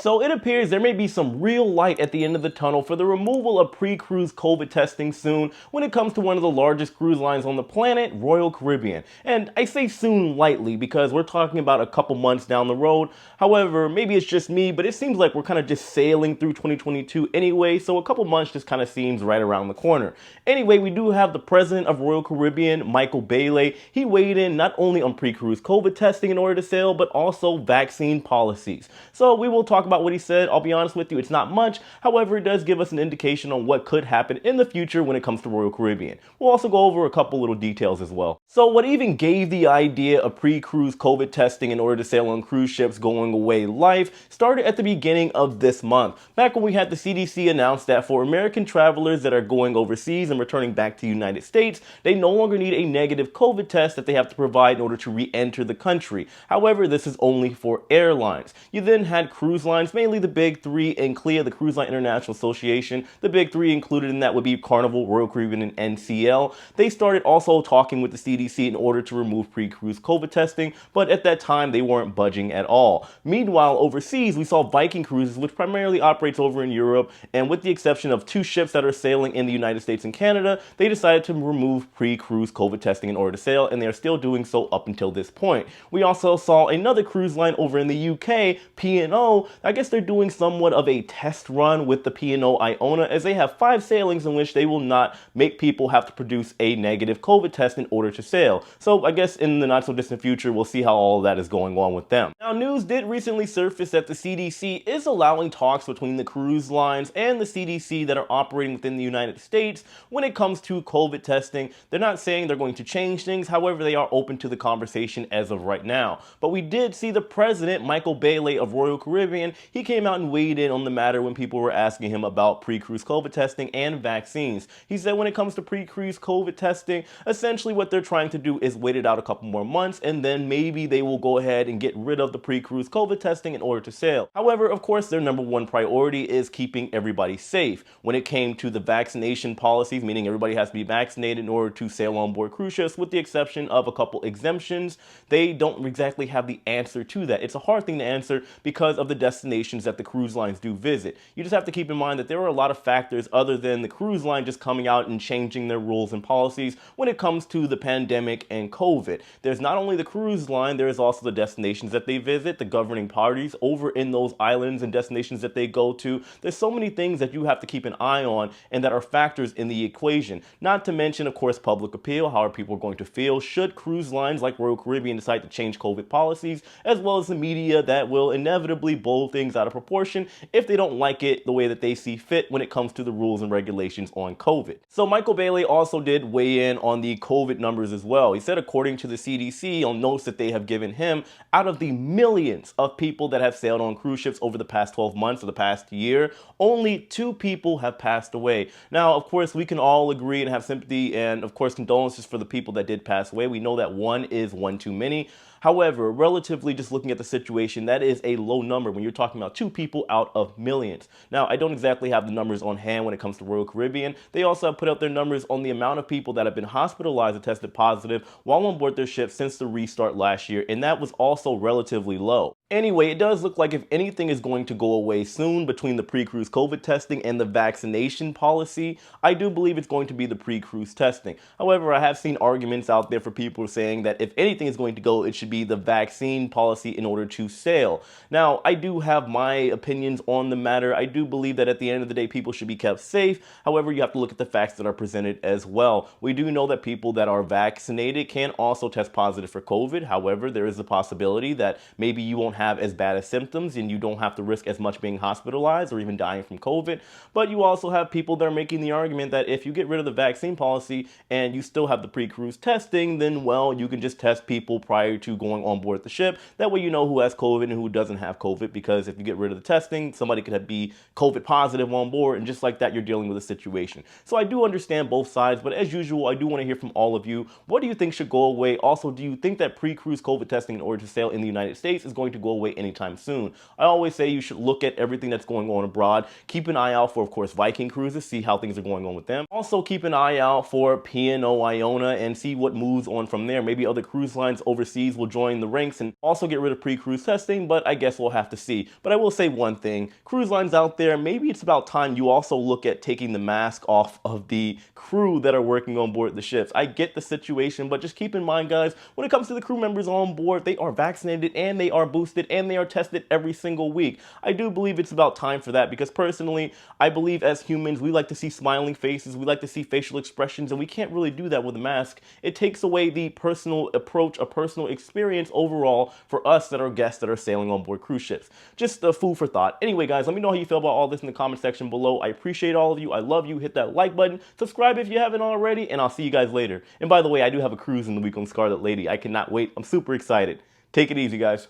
So it appears there may be some real light at the end of the tunnel for the removal of pre-cruise COVID testing soon when it comes to one of the largest cruise lines on the planet, Royal Caribbean. And I say soon lightly because we're talking about a couple months down the road. However, maybe it's just me, but it seems like we're kind of just sailing through 2022 anyway, so a couple months just kind of seems right around the corner. Anyway, we do have the president of Royal Caribbean, Micheal Baylay. He weighed in not only on pre-cruise COVID testing in order to sail, but also vaccine policies. So we will talk about what he said. I'll be honest with you, it's not much. However, it does give us an indication on what could happen in the future when it comes to Royal Caribbean. We'll also go over a couple little details as well. So what even gave the idea of pre-cruise COVID testing in order to sail on cruise ships going away life started at the beginning of this month. Back when we had the CDC announce that for American travelers that are going overseas and returning back to the United States, they no longer need a negative COVID test that they have to provide in order to re-enter the country. However, this is only for airlines. You then had cruise lines, mainly the big three, and CLIA, the Cruise Line International Association. The big three included in that would be CARNIVAL, Royal Caribbean, and NCL. They started also talking with the CDC in order to remove pre-cruise COVID testing, but at that time they weren't budging at all. Meanwhile, overseas, we saw Viking Cruises, which primarily operates over in Europe, and with the exception of 2 ships that are sailing in the United States and Canada, they decided to remove pre-cruise COVID testing in order to sail, and they are still doing so up until this point. We also saw another cruise line over in the UK, P&O. I guess they're doing somewhat of a test run with the P&O Iona, as they have 5 sailings in which they will not make people have to produce a negative COVID test in order to sail. So I guess in the not so distant future, we'll see how all of that is going on with them. Now, news did recently surface that the CDC is allowing talks between the cruise lines and the CDC that are operating within the United States when it comes to COVID testing. They're not saying they're going to change things, however, they are open to the conversation as of right now. But we did see the president, Micheal Baylay of Royal Caribbean, he came out and weighed in on the matter when people were asking him about pre-cruise COVID testing and vaccines. He said when it comes to pre-cruise COVID testing, essentially what they're trying to do is wait it out a couple more months, and then maybe they will go ahead and get rid of the pre-cruise COVID testing in order to sail. However, of course, their number one priority is keeping everybody safe. When it came to the vaccination policies, meaning everybody has to be vaccinated in order to sail on board cruise ships, with the exception of a couple exemptions, they don't exactly have the answer to that. It's a hard thing to answer because of the destinations that the cruise lines do visit. You just have to keep in mind that there are a lot of factors other than the cruise line just coming out and changing their rules and policies when it comes to the pandemic and COVID. There's not only the cruise line, there is also the destinations that they visit, the governing parties over in those islands and destinations that they go to. There's so many things that you have to keep an eye on and that are factors in the equation. Not to mention, of course, public appeal. How are people going to feel should cruise lines like Royal Caribbean decide to change COVID policies, as well as the media that will inevitably blow things out of proportion if they don't like it the way that they see fit when it comes to the rules and regulations on COVID. So Micheal Baylay also did weigh in on the COVID numbers as well. He said according to the CDC, on notes that they have given him, out of the millions of people that have sailed on cruise ships over the past 12 months or the past year, only 2 people have passed away. Now, of course, we can all agree and have sympathy and, of course, condolences for the people that did pass away. We know that one is one too many. However, relatively just looking at the situation, that is a low number when you're talking about 2 people out of millions. Now, I don't exactly have the numbers on hand when it comes to Royal Caribbean. They also have put out their numbers on the amount of people that have been hospitalized and tested positive while on board their ship since the restart last year, and that was also relatively low. Anyway, it does look like if anything is going to go away soon between the pre-cruise COVID testing and the vaccination policy, I do believe it's going to be the pre-cruise testing. However, I have seen arguments out there for people saying that if anything is going to go, it should be the vaccine policy in order to sail. Now, I do have my opinions on the matter. I do believe that at the end of the day, people should be kept safe. However, you have to look at the facts that are presented as well. We do know that people that are vaccinated can also test positive for COVID. However, there is a possibility that maybe you won't have as bad as symptoms and you don't have to risk as much being hospitalized or even dying from COVID. But you also have people that are making the argument that if you get rid of the vaccine policy and you still have the pre-cruise testing, then, well, you can just test people prior to going on board the ship. That way you know who has COVID and who doesn't have COVID, because if you get rid of the testing, somebody could be COVID positive on board, and just like that, you're dealing with a situation. So I do understand both sides, but as usual, I do want to hear from all of you. What do you think should go away? Also, do you think that pre-cruise COVID testing in order to sail in the United States is going to go go away anytime soon. I always say you should look at everything that's going on abroad. Keep an eye out for, of course, Viking cruises, see how things are going on with them. Also keep an eye out for P&O Iona and see what moves on from there. Maybe other cruise lines overseas will join the ranks and also get rid of pre-cruise testing, but I guess we'll have to see. But I will say one thing, cruise lines out there, maybe it's about time you also look at taking the mask off of the crew that are working on board the ships. I get the situation, but just keep in mind, guys, when it comes to the crew members on board, they are vaccinated and they are boosted and they are tested every single week. I do believe it's about time for that because personally, I believe as humans, we like to see smiling faces, we like to see facial expressions, and we can't really do that with a mask. It takes away the personal approach, a personal experience overall for us that are guests that are sailing on board cruise ships. Just a food for thought. Anyway, guys, let me know how you feel about all this in the comment section below. I appreciate all of you. I love you. Hit that like button. Subscribe if you haven't already, and I'll see you guys later. And by the way, I do have a cruise in the week on Scarlet Lady. I cannot wait. I'm super excited. Take it easy, guys.